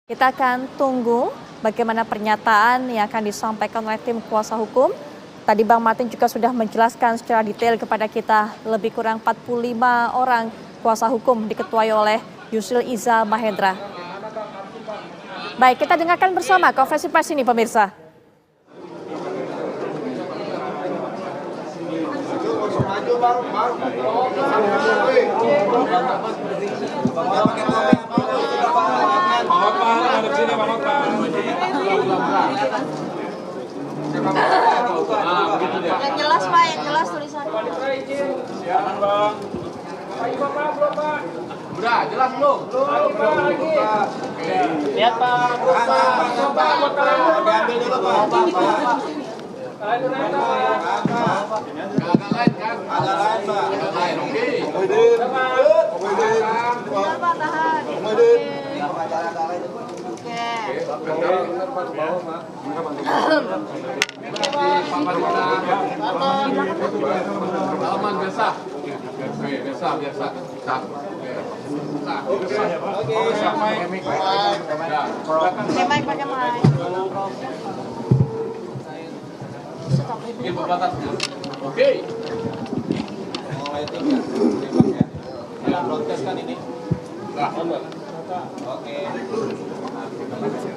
Kita akan tunggu bagaimana pernyataan yang akan disampaikan oleh tim kuasa hukum. Tadi Bang Martin juga sudah menjelaskan secara detail kepada kita lebih kurang 45 orang kuasa hukum diketuai oleh Yusril Iza Mahendra. Baik, kita dengarkan bersama konferensi pers ini pemirsa. Yang jelas Pak, yang jelas tulisannya. Udah, jelas belum? Lihat Pak. Diambil dulu Pak. Agak lain kan? Agak lain Pak. Agak lain, oke. Bentar Pak, tahan. Oke. Halaman biasa. Biasa. Pakai mic, pakai mic. Ini berbatas. Oke. Ini.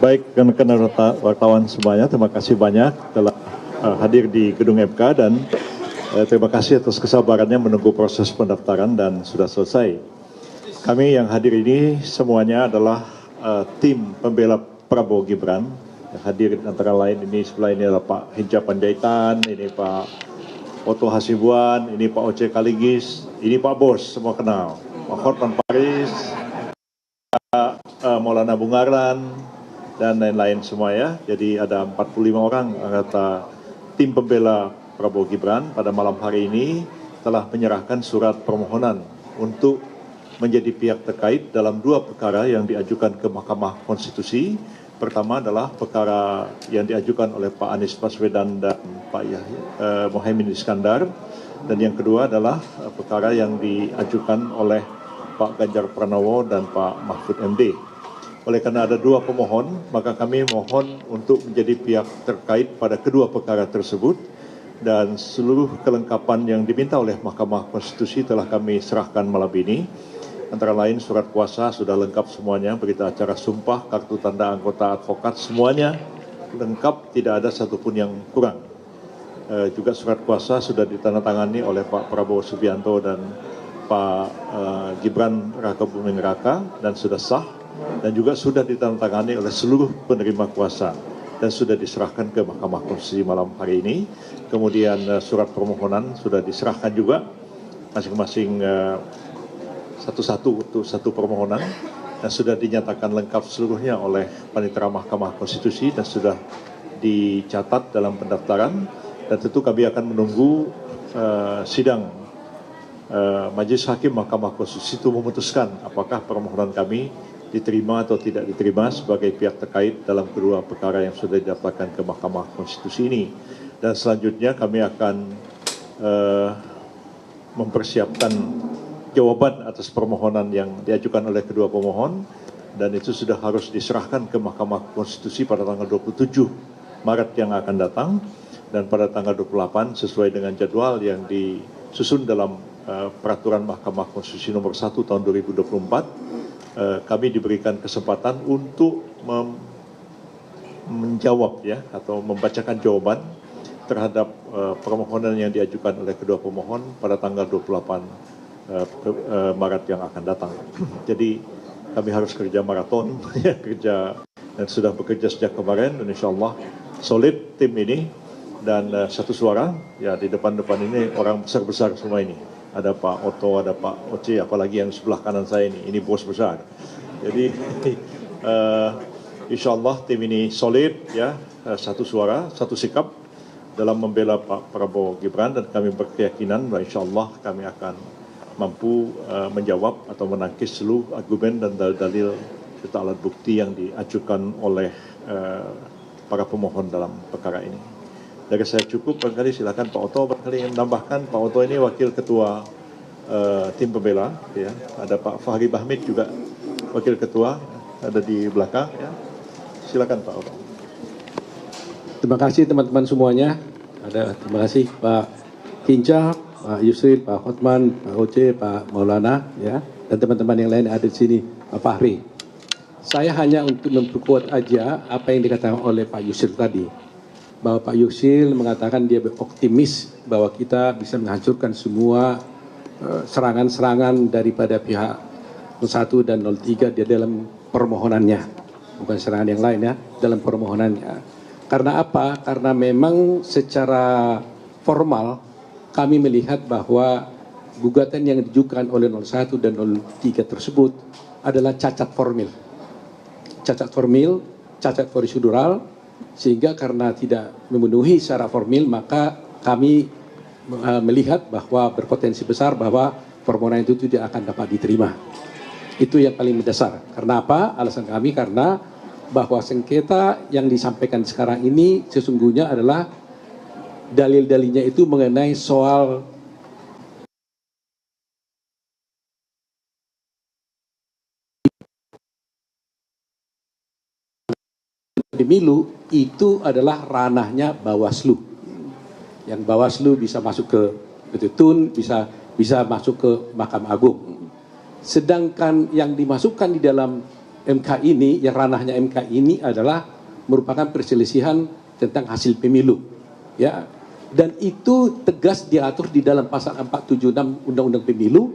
Baik, rekan-rekan wartawan semuanya, terima kasih banyak telah hadir di gedung MK dan terima kasih atas kesabarannya menunggu proses pendaftaran dan sudah selesai. Kami yang hadir ini semuanya adalah tim pembela Prabowo Gibran. Yang hadir antara lain ini sebelah ini adalah Pak Hinca Panjaitan, ini Pak Oto Hasibuan, ini Pak Oce Kaligis, ini Pak Bos, semua kenal. Pak Hotman Paris, Maulana Bungaran, dan lain-lain semua ya. Jadi ada 45 orang anggota tim pembela Prabowo Gibran pada malam hari ini telah menyerahkan surat permohonan untuk menjadi pihak terkait dalam dua perkara yang diajukan ke Mahkamah Konstitusi. Pertama adalah perkara yang diajukan oleh Pak Anies Baswedan dan Pak Mohaimin Iskandar. Dan yang kedua adalah perkara yang diajukan oleh Pak Ganjar Pranowo dan Pak Mahfud MD. Oleh karena ada dua pemohon, maka kami mohon untuk menjadi pihak terkait pada kedua perkara tersebut. Dan seluruh kelengkapan yang diminta oleh Mahkamah Konstitusi telah kami serahkan malam ini. Antara lain surat kuasa sudah lengkap semuanya, berita acara sumpah, kartu tanda anggota advokat, semuanya lengkap, tidak ada satupun yang kurang. Juga surat kuasa sudah ditandatangani oleh Pak Prabowo Subianto dan Pak Gibran Raka Buming Raka dan sudah sah, dan juga sudah ditandatangani oleh seluruh penerima kuasa dan sudah diserahkan ke Mahkamah Konstitusi malam hari ini. Kemudian surat permohonan sudah diserahkan juga masing-masing satu-satu untuk satu permohonan dan sudah dinyatakan lengkap seluruhnya oleh Panitera Mahkamah Konstitusi dan sudah dicatat dalam pendaftaran. Dan tentu kami akan menunggu sidang Majelis Hakim Mahkamah Konstitusi itu memutuskan apakah permohonan kami diterima atau tidak diterima sebagai pihak terkait dalam kedua perkara yang sudah didaftarkan ke Mahkamah Konstitusi ini. Dan selanjutnya kami akan mempersiapkan jawaban atas permohonan yang diajukan oleh kedua pemohon, dan itu sudah harus diserahkan ke Mahkamah Konstitusi pada tanggal 27 Maret yang akan datang, dan pada tanggal 28 sesuai dengan jadwal yang disusun dalam peraturan Mahkamah Konstitusi nomor 1 tahun 2024, kami diberikan kesempatan untuk menjawab ya atau membacakan jawaban terhadap permohonan yang diajukan oleh kedua pemohon pada tanggal 28 Maret yang akan datang. Jadi kami harus kerja maraton, ya, kerja dan sudah bekerja sejak kemarin dan insya Allah solid tim ini dan satu suara ya. Di depan-depan ini orang besar-besar semua ini. Ada Pak Oto, ada Pak Oce, apalagi yang sebelah kanan saya ini bos besar. Jadi insya Allah tim ini solid ya, satu suara, satu sikap dalam membela Pak Prabowo Gibran, dan kami berkeyakinan bahwa insya Allah kami akan mampu menjawab atau menangkis seluruh argumen dan dalil serta alat bukti yang diajukan oleh para pemohon dalam perkara ini. Dari saya cukup, barangkali silakan Pak Oto barangkali yang menambahkan. Pak Oto ini wakil ketua tim pembela, ya. Ada Pak Fahri Bahmid juga wakil ketua. ada di belakang. Ya. Silakan Pak Otto. Terima kasih teman-teman semuanya. Terima kasih Pak Hinca, Pak Yusril, Pak Hotman, Pak Oce, Pak Maulana, ya, dan teman-teman yang lain ada di sini, Pak Fahri. Saya hanya untuk memperkuat aja apa yang dikatakan oleh Pak Yusril tadi, bahwa Pak Yusril mengatakan dia optimis bahwa kita bisa menghancurkan semua serangan-serangan daripada pihak 01 dan 03 di dalam permohonannya, bukan serangan yang lain ya, dalam permohonannya. Karena apa? Karena memang secara formal kami melihat bahwa gugatan yang diajukan oleh 01 dan 03 tersebut adalah cacat formil. Cacat formil, cacat prosedural, sehingga karena tidak memenuhi secara formil maka kami melihat bahwa berpotensi besar bahwa permohonan itu tidak akan dapat diterima. Itu yang paling mendasar. Karena apa? Alasan kami karena bahwa sengketa yang disampaikan sekarang ini sesungguhnya adalah dalil-dalilnya itu mengenai soal pemilu itu adalah ranahnya Bawaslu. Yang Bawaslu bisa masuk ke Petun, bisa masuk ke Mahkamah Agung. Sedangkan yang dimasukkan di dalam MK ini, yang ranahnya MK ini adalah merupakan perselisihan tentang hasil pemilu, ya. Dan itu tegas diatur di dalam pasal 476 Undang-Undang Pemilu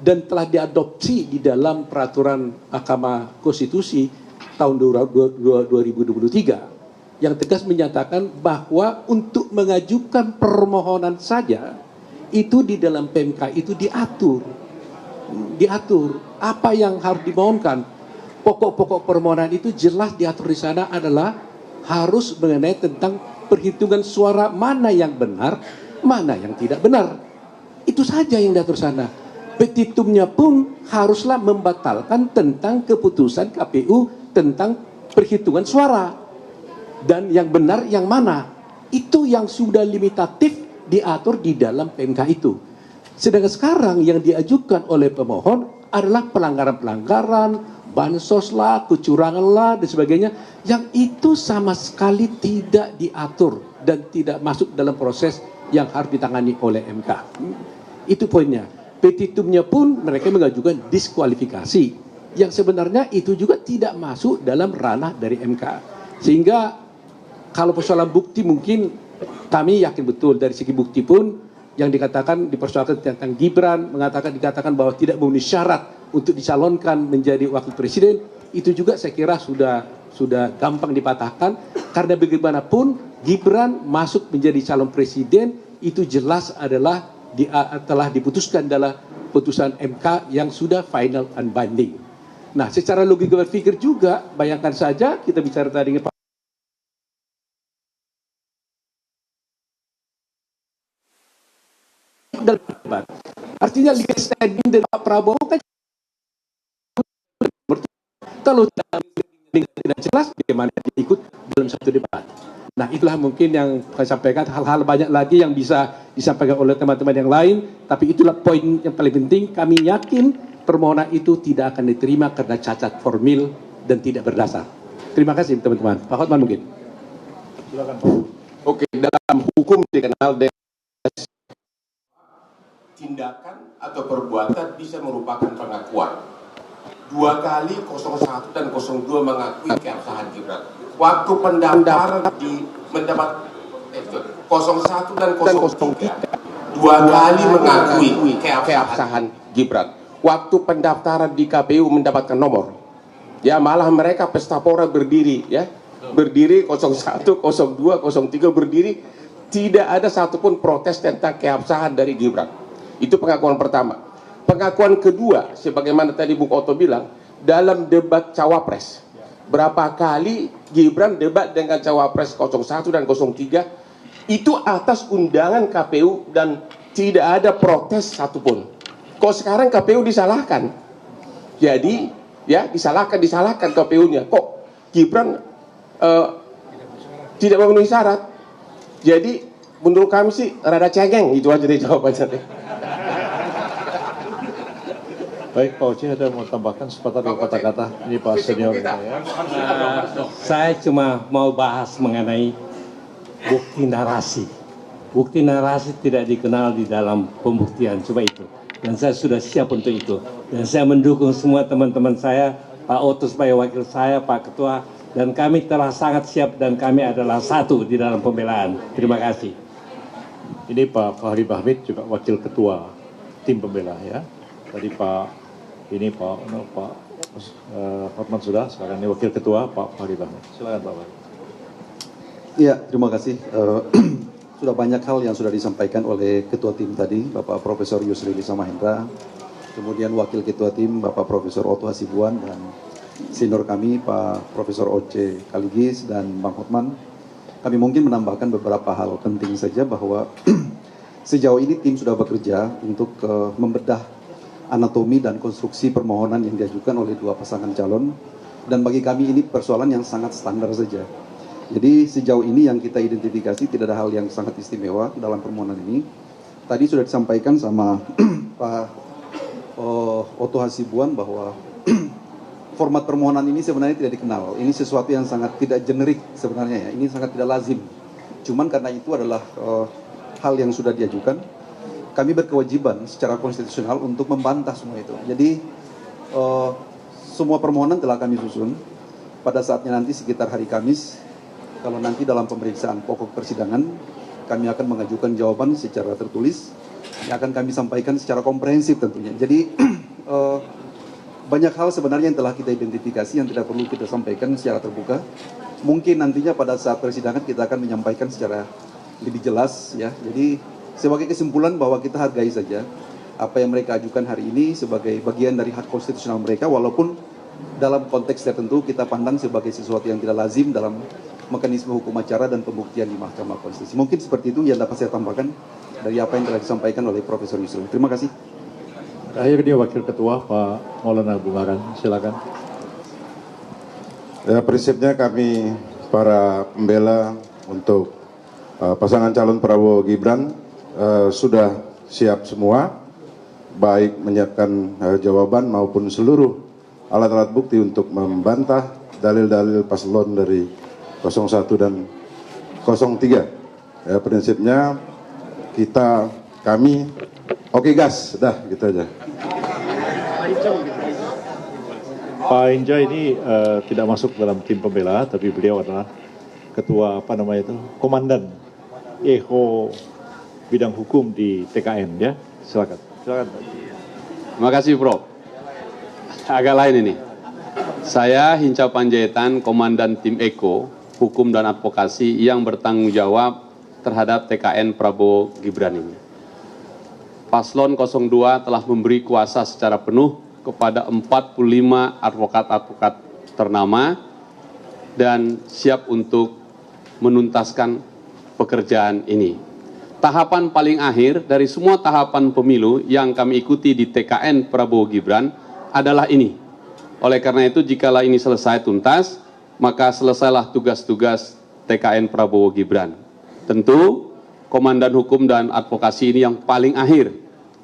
dan telah diadopsi di dalam peraturan Mahkamah Konstitusi tahun 2023 yang tegas menyatakan bahwa untuk mengajukan permohonan saja itu di dalam PMK itu diatur apa yang harus dimohonkan. Pokok-pokok permohonan itu jelas diatur di sana adalah harus mengenai tentang perhitungan suara mana yang benar, mana yang tidak benar. Itu saja yang diatur sana. Petitumnya pun haruslah membatalkan tentang keputusan KPU tentang perhitungan suara. Dan yang benar yang mana. Itu yang sudah limitatif diatur di dalam PMK itu. Sedangkan sekarang yang diajukan oleh pemohon adalah pelanggaran-pelanggaran, bansos lah, kecurangan lah, dan sebagainya, yang itu sama sekali tidak diatur dan tidak masuk dalam proses yang harus ditangani oleh MK. Itu poinnya. Petitumnya pun mereka mengajukan diskualifikasi, yang sebenarnya itu juga tidak masuk dalam ranah dari MK. Sehingga kalau persoalan bukti mungkin kami yakin betul dari segi bukti pun yang dikatakan dipersoalkan tentang Gibran, dikatakan bahwa tidak memenuhi syarat untuk dicalonkan menjadi wakil presiden, itu juga saya kira sudah gampang dipatahkan karena bagaimanapun Gibran masuk menjadi calon presiden itu jelas adalah telah diputuskan dalam putusan MK yang sudah final and binding. Nah, secara logika berpikir juga bayangkan saja kita bicara tadi dengan Pak debat. Artinya legal standing dari Pak Prabowo kan kalau tidak jelas bagaimana dia ikut dalam satu debat. Nah, itulah mungkin yang saya sampaikan, hal-hal banyak lagi yang bisa disampaikan oleh teman-teman yang lain, tapi itulah poin yang paling penting. Kami yakin permohonan itu tidak akan diterima karena cacat formil dan tidak berdasar. Terima kasih teman-teman. Pak Hotman mungkin. Silakan Pak. Oke, dalam hukum dikenal dengan tindakan atau perbuatan bisa merupakan pengakuan. 2 kali 01 dan 02 mengakui keabsahan Gibran. Waktu pendaftaran mendapat 01 dan 03 2 kali mengakui keabsahan Gibran. Waktu pendaftaran di KPU mendapatkan nomor. Ya, malah mereka pesta pora berdiri, ya. Berdiri 01, 02, 03 berdiri, tidak ada satupun protes tentang keabsahan dari Gibran. Itu pengakuan pertama. Pengakuan kedua, sebagaimana tadi Bung Otto bilang, dalam debat cawapres. Berapa kali Gibran debat dengan cawapres 01 dan 03, itu atas undangan KPU dan tidak ada protes satupun. Kok sekarang KPU disalahkan? Jadi, ya disalahkan KPU-nya. Kok Gibran tidak memenuhi syarat? Jadi, menurut kami sih rada cengeng, itu aja deh jawabannya. Baik, Pak Oce ada mau tambahkan sepatah dua kata-kata. Ini Pak senior ya. Saya cuma mau bahas mengenai bukti narasi. Bukti narasi tidak dikenal di dalam pembuktian, coba itu. Dan saya sudah siap untuk itu. Dan saya mendukung semua teman-teman saya, Pak Oto sebagai wakil saya, Pak Ketua, dan kami telah sangat siap dan kami adalah satu di dalam pembelaan. Terima kasih. Ini Pak Fahri Bahmid juga wakil ketua tim pembela ya. Tadi Pak Hotman sudah, sekarang ini wakil ketua Pak Fahri Bahmid. Silakan Pak Fahri. Iya, terima kasih. Sudah banyak hal yang sudah disampaikan oleh ketua tim tadi, Bapak Profesor Yusri Lisa Mahendra, kemudian wakil ketua tim Bapak Profesor Oto Hasibuan, dan senior kami Pak Profesor Oce Kaligis dan Bang Hotman. Kami mungkin menambahkan beberapa hal penting saja bahwa sejauh ini tim sudah bekerja untuk membedah anatomi dan konstruksi permohonan yang diajukan oleh dua pasangan calon, dan bagi kami ini persoalan yang sangat standar saja. Jadi sejauh ini yang kita identifikasi tidak ada hal yang sangat istimewa dalam permohonan ini. Tadi sudah disampaikan sama Pak Oto Hasibuan bahwa format permohonan ini sebenarnya tidak dikenal. Ini sesuatu yang sangat tidak generik sebenarnya ya. Ini sangat tidak lazim. Cuman karena itu adalah hal yang sudah diajukan, kami berkewajiban secara konstitusional untuk membantah semua itu. Jadi semua permohonan telah kami susun. Pada saatnya nanti sekitar hari Kamis, kalau nanti dalam pemeriksaan pokok persidangan, kami akan mengajukan jawaban secara tertulis yang akan kami sampaikan secara komprehensif tentunya. Jadi banyak hal sebenarnya yang telah kita identifikasi yang tidak perlu kita sampaikan secara terbuka. Mungkin nantinya pada saat persidangan kita akan menyampaikan secara lebih jelas ya. Jadi sebagai kesimpulan bahwa kita hargai saja apa yang mereka ajukan hari ini sebagai bagian dari hak konstitusional mereka, walaupun dalam konteks tertentu kita pandang sebagai sesuatu yang tidak lazim dalam mekanisme hukum acara dan pembuktian di Mahkamah Konstitusi. Mungkin seperti itu yang dapat saya tambahkan dari apa yang telah disampaikan oleh Profesor Yusril. Terima kasih. Terakhir dia wakil ketua Pak Maulana Bungaran. Silakan. Ya, prinsipnya kami para pembela untuk pasangan calon Prabowo Gibran sudah siap semua, baik menyiapkan jawaban maupun seluruh alat-alat bukti untuk membantah dalil-dalil paslon dari 01 dan 03. Ya, prinsipnya kami oke gas, dah gitu aja. Pak Inja ini tidak masuk dalam tim pembela, tapi beliau adalah ketua komandan EHO bidang hukum di TKN ya. Silakan. Terima kasih Prof. Agak lain ini. Saya Hinca Panjaitan, komandan tim EKO Hukum dan Advokasi yang bertanggung jawab terhadap TKN Prabowo Gibran ini. Paslon 02 telah memberi kuasa secara penuh kepada 45 advokat-advokat ternama dan siap untuk menuntaskan pekerjaan ini. Tahapan paling akhir dari semua tahapan pemilu yang kami ikuti di TKN Prabowo Gibran adalah ini. Oleh karena itu, jikalau ini selesai tuntas, maka selesailah tugas-tugas TKN Prabowo Gibran. Tentu, Komandan Hukum dan Advokasi ini yang paling akhir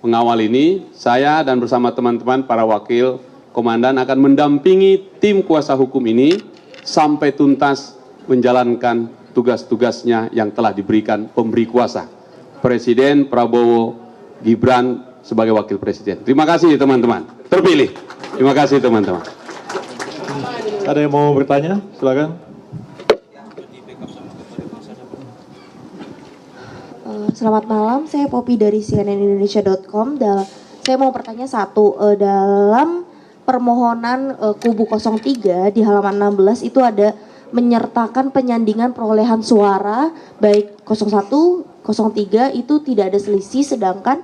mengawal ini. Saya dan bersama teman-teman para wakil komandan akan mendampingi tim kuasa hukum ini sampai tuntas menjalankan tugas-tugasnya yang telah diberikan pemberi kuasa, Presiden Prabowo Gibran sebagai wakil presiden. Terima kasih teman-teman, terpilih. Terima kasih teman-teman. Ada yang mau bertanya? Silakan. Selamat malam, saya Poppy dari cnnindonesia.com. Saya mau bertanya satu, dalam permohonan kubu 03 di halaman 16 itu ada menyertakan penyandingan perolehan suara baik 01, 03 itu tidak ada selisih, sedangkan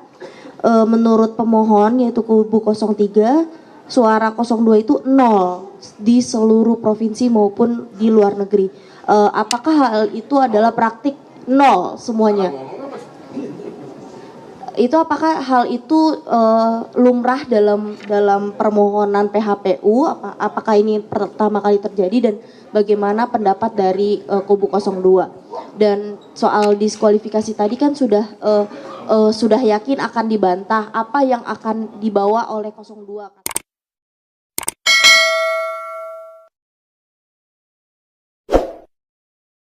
menurut pemohon yaitu kubu 03 suara 02 itu 0 di seluruh provinsi maupun di luar negeri. Apakah hal itu adalah praktik 0 semuanya? Itu apakah hal itu lumrah dalam permohonan PHPU? Apakah ini pertama kali terjadi dan bagaimana pendapat dari kubu 02? Dan soal diskualifikasi tadi kan sudah yakin akan dibantah. Apa yang akan dibawa oleh 02?